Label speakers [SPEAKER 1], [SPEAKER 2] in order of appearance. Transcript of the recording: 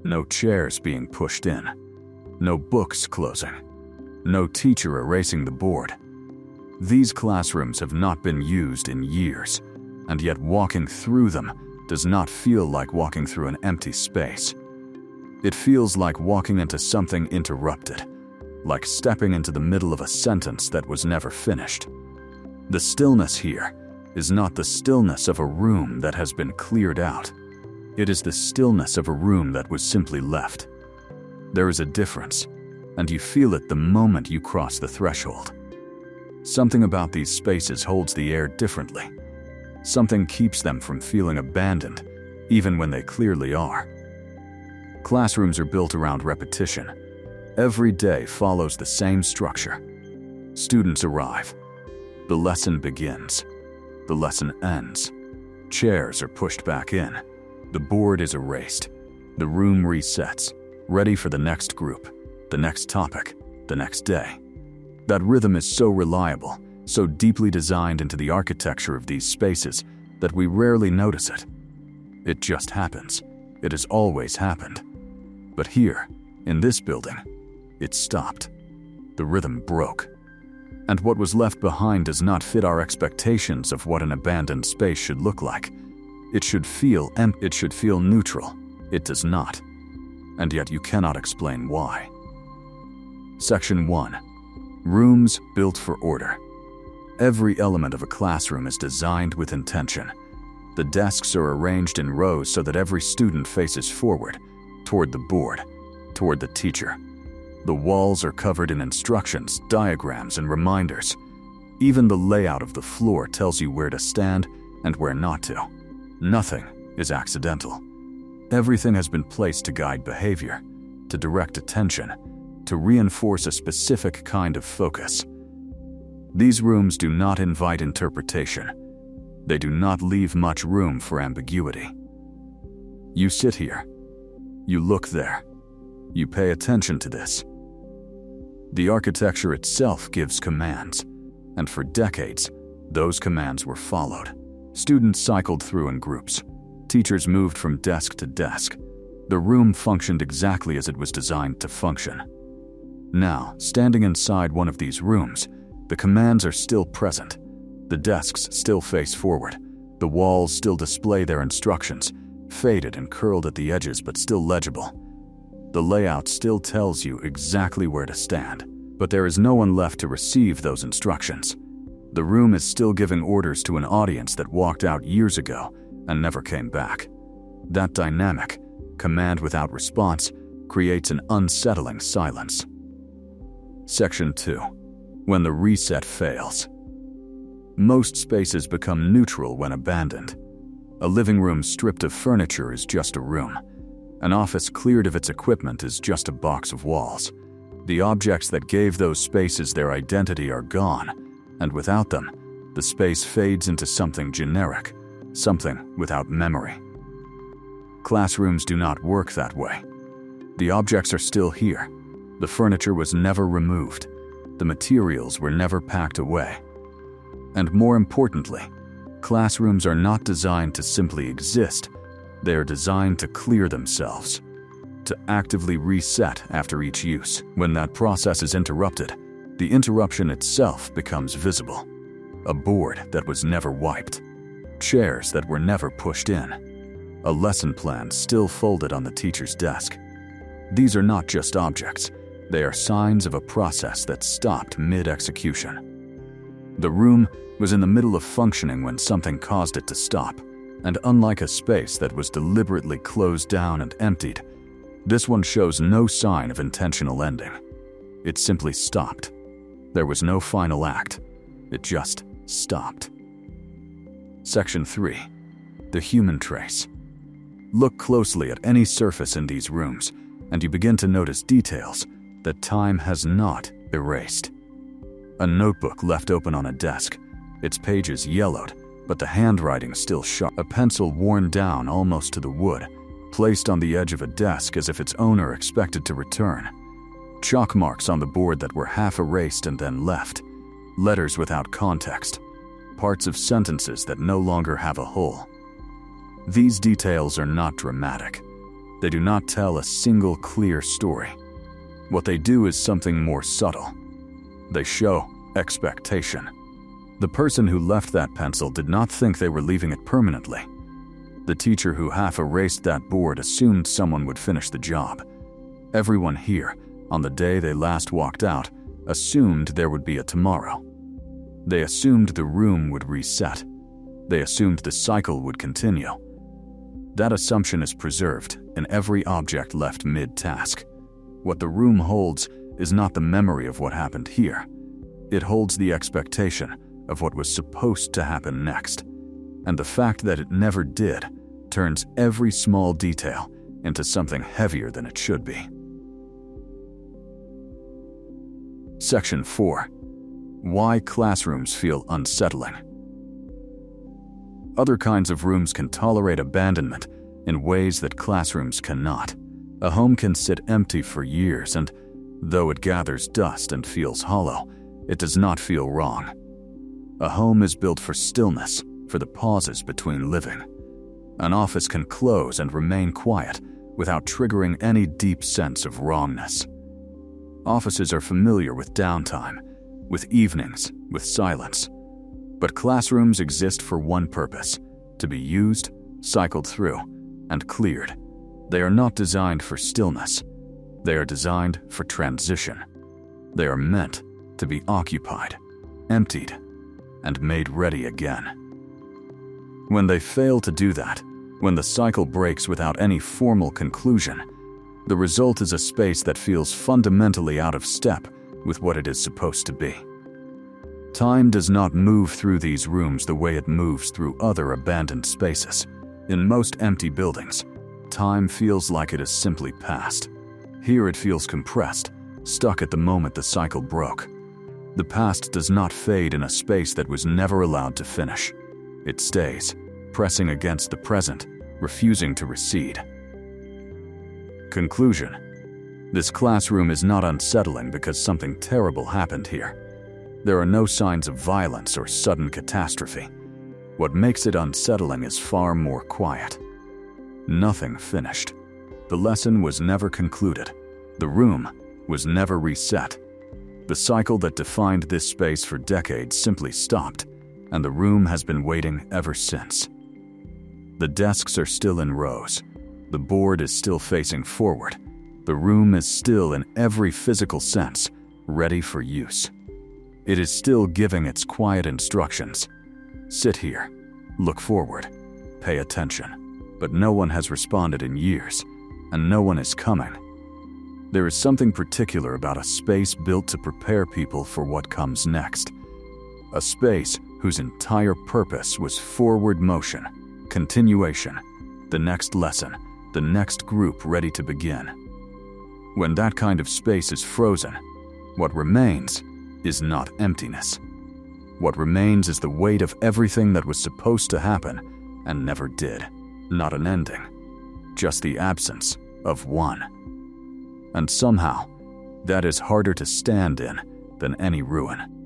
[SPEAKER 1] No chairs being pushed in. No books closing. No teacher erasing the board. These classrooms have not been used in years, and yet walking through them does not feel like walking through an empty space. It feels like walking into something interrupted, like stepping into the middle of a sentence that was never finished. The stillness here is not the stillness of a room that has been cleared out. It is the stillness of a room that was simply left. There is a difference, and you feel it the moment you cross the threshold. Something about these spaces holds the air differently. Something keeps them from feeling abandoned, even when they clearly are. Classrooms are built around repetition. Every day follows the same structure. Students arrive. The lesson begins. The lesson ends. Chairs are pushed back in. The board is erased. The room resets, ready for the next group, the next topic, the next day. That rhythm is so reliable, so deeply designed into the architecture of these spaces that we rarely notice it. It just happens. It has always happened. But here, in this building, it stopped. The rhythm broke. And what was left behind does not fit our expectations of what an abandoned space should look like. It should feel empty. It should feel neutral. It does not. And yet you cannot explain why. Section 1. Rooms built for order. Every element of a classroom is designed with intention. The desks are arranged in rows so that every student faces forward, toward the board, toward the teacher. The walls are covered in instructions, diagrams, and reminders. Even the layout of the floor tells you where to stand and where not to. Nothing is accidental. Everything has been placed to guide behavior, to direct attention, to reinforce a specific kind of focus. These rooms do not invite interpretation. They do not leave much room for ambiguity. You sit here. You look there. You pay attention to this. The architecture itself gives commands, and for decades, those commands were followed. Students cycled through in groups. Teachers moved from desk to desk. The room functioned exactly as it was designed to function. Now, standing inside one of these rooms, the commands are still present. The desks still face forward. The walls still display their instructions, faded and curled at the edges but still legible. The layout still tells you exactly where to stand, but there is no one left to receive those instructions. The room is still giving orders to an audience that walked out years ago and never came back. That dynamic, command without response, creates an unsettling silence. Section 2. When the reset fails. Most spaces become neutral when abandoned. A living room stripped of furniture is just a room. An office cleared of its equipment is just a box of walls. The objects that gave those spaces their identity are gone, and without them, the space fades into something generic, something without memory. Classrooms do not work that way. The objects are still here. The furniture was never removed. The materials were never packed away. And more importantly, classrooms are not designed to simply exist. They are designed to clear themselves, to actively reset after each use. When that process is interrupted, the interruption itself becomes visible. A board that was never wiped. Chairs that were never pushed in. A lesson plan still folded on the teacher's desk. These are not just objects. They are signs of a process that stopped mid-execution. The room was in the middle of functioning when something caused it to stop, and unlike a space that was deliberately closed down and emptied, this one shows no sign of intentional ending. It simply stopped. There was no final act. It just stopped. Section 3. The human trace. Look closely at any surface in these rooms, and you begin to notice details that time has not erased. A notebook left open on a desk, its pages yellowed, but the handwriting still sharp. A pencil worn down almost to the wood, placed on the edge of a desk as if its owner expected to return. Chalk marks on the board that were half erased and then left. Letters without context. Parts of sentences that no longer have a hole. These details are not dramatic. They do not tell a single clear story. What they do is something more subtle. They show expectation. The person who left that pencil did not think they were leaving it permanently. The teacher who half erased that board assumed someone would finish the job. Everyone here, on the day they last walked out, assumed there would be a tomorrow. They assumed the room would reset. They assumed the cycle would continue. That assumption is preserved in every object left mid-task. What the room holds is not the memory of what happened here. It holds the expectation of what was supposed to happen next. And the fact that it never did turns every small detail into something heavier than it should be. Section 4. Why classrooms feel unsettling. Other kinds of rooms can tolerate abandonment in ways that classrooms cannot. A home can sit empty for years, and though it gathers dust and feels hollow, it does not feel wrong. A home is built for stillness, for the pauses between living. An office can close and remain quiet without triggering any deep sense of wrongness. Offices are familiar with downtime, with evenings, with silence. But classrooms exist for one purpose: to be used, cycled through, and cleared. They are not designed for stillness. They are designed for transition. They are meant to be occupied, emptied, and made ready again. When they fail to do that, when the cycle breaks without any formal conclusion, the result is a space that feels fundamentally out of step with what it is supposed to be. Time does not move through these rooms the way it moves through other abandoned spaces. In most empty buildings, time feels like it has simply passed. Here it feels compressed, stuck at the moment the cycle broke. The past does not fade in a space that was never allowed to finish. It stays, pressing against the present, refusing to recede. Conclusion. This classroom is not unsettling because something terrible happened here. There are no signs of violence or sudden catastrophe. What makes it unsettling is far more quiet. Nothing finished. The lesson was never concluded. The room was never reset. The cycle that defined this space for decades simply stopped, and the room has been waiting ever since. The desks are still in rows. The board is still facing forward. The room is still, in every physical sense, ready for use. It is still giving its quiet instructions. Sit here. Look forward. Pay attention. But no one has responded in years, and no one is coming. There is something particular about a space built to prepare people for what comes next. A space whose entire purpose was forward motion, continuation, the next lesson, the next group ready to begin. When that kind of space is frozen, what remains is not emptiness. What remains is the weight of everything that was supposed to happen and never did. Not an ending, just the absence of one. And somehow, that is harder to stand in than any ruin.